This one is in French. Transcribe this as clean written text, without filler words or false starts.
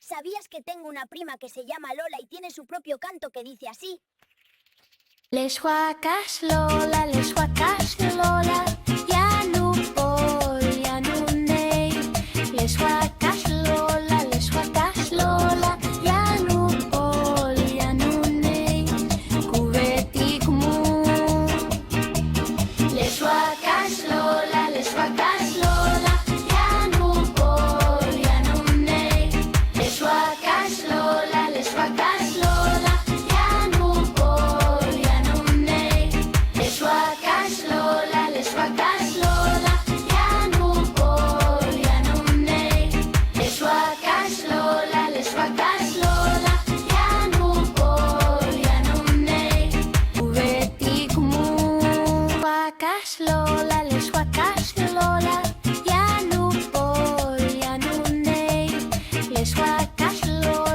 ¿Sabías que tengo una prima que se llama Lola y tiene su propio canto que dice así? Les huacas Lola, ja nu por, ja nu nei. Les huacas Lola, ja nu por, ja nu nei. Cubetic mu. Les huacas Lola, ja nu por, ja nu nei. Les huacas Lola, ja nu por, ja nu nei. Les huacas Lola, ja nu por, ja nu nei. Les huacas Lola, ja nu por, ja nu nei. Cubetic mu. Huacas Lola, ja nu por, ja nu nei. Les huacas Lola.